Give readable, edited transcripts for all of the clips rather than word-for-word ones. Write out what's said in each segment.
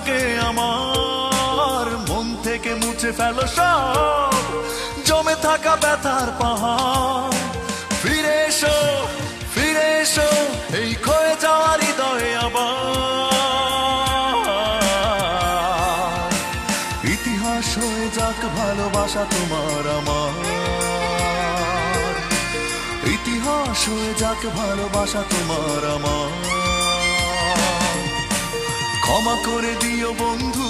থাকে আমার, মন থেকে মুছে ফেলো সব জমে থাকা ব্যথার পাহাড়। ফিরে এসো, ফিরে এসো এই ক্ষয়ে যাওয়া হৃদয়ে আবার। ইতিহাস হয়ে যাক ভালোবাসা তোমার আমার, ইতিহাস হয়ে যাক ভালোবাসা তোমার আমার। ক্ষমা করে দিও বন্ধু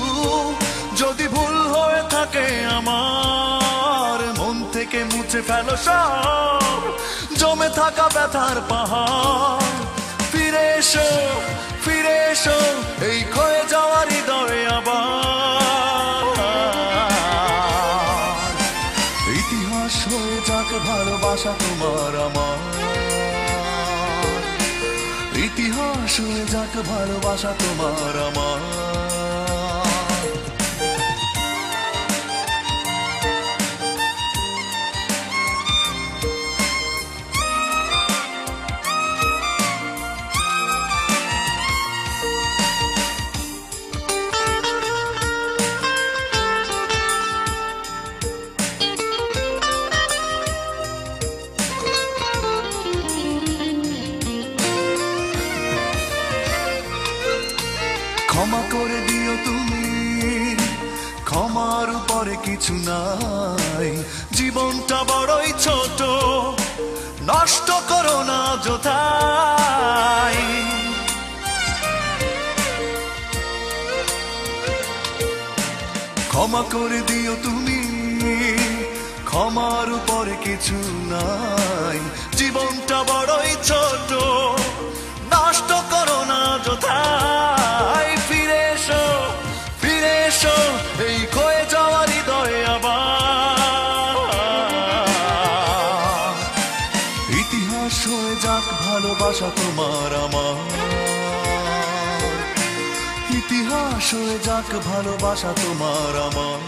যদি ভুল হয়ে থাকে আমার, মন থেকে মুছে ফেলো সব জমে থাকা ব্যথার পাহাড়। ফিরে এসো, ফিরে এসো এই ক্ষয়ে যাওয়া হৃদয়ে আবার। ইতিহাস হয়ে যাক ভালোবাসা তোমার আমার, ইতিহাস হয়ে যাক ভালোবাসা তোমার আমার। ক্ষমা করে দিও তুমি, ক্ষমার উপরে কিছু নাই, জীবনটা বড়ই ছোট নষ্ট করো না যথাই। ক্ষমা করে দিও তুমি, ক্ষমার উপরে কিছু নাই, জীবনটা বড়ই ছোট নষ্ট করো না যথাই। ফিরে এসো, ফিরে এসো এই ক্ষয়ে যাওয়া হৃদয়ে আবার। ইতিহাস হয়ে যাক ভালোবাসা তোমার আমার, ইতিহাস হয়ে যাক ভালোবাসা তোমার আমার।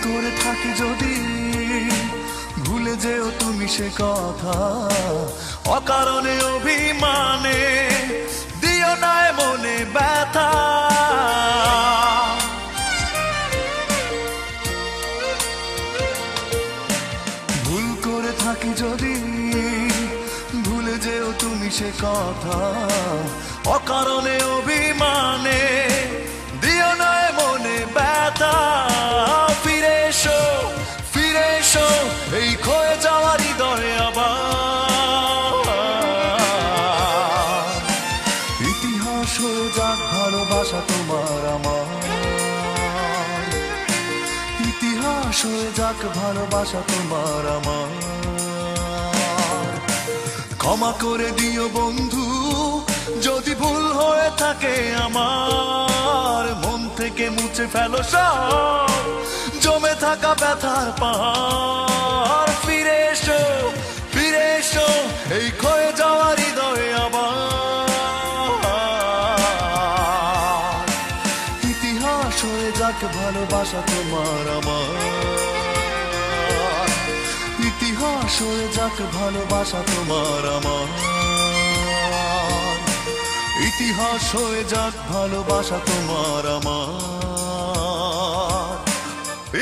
করে থাকি যদি ভুলে যেও তুমি সে কথা, অকারণে অভিমানে দিও না মনে ব্যথা। ভুল করে থাকি যদি ভুলে যেও তুমি সে কথা, অকারণে অভিমানে দিও না মনে ব্যথা। ফিরে এসো, ফিরে এসো এই ক্ষয়ে যাওয়া হৃদয়ে আবার। ইতিহাস হয়ে যাক ভালোবাসা তোমার আমার, ইতিহাস হয়ে যাক ভালোবাসা তোমার আমার। ক্ষমা করে দিও বন্ধু যদি ভুল হয়ে থাকে আমার, মন থেকে মুছে ফেলো সব জমে থাকা ব্যথার পাহাড়। ফিরে এসো, ফিরে এসো এই ক্ষয়ে যাওয়া হৃদয়ে আবার। ইতিহাস হয়ে যাক ভালোবাসা তোমার আমার, ইতিহাস হয়ে যাক ভালোবাসা তোমার আমার। ইতিহাস হয়ে যাক ভালোবাসা তোমার আমার,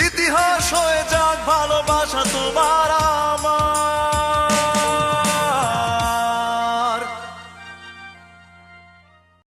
ইতিহাস হয়ে যাক ভালোবাসা তোমার আমার।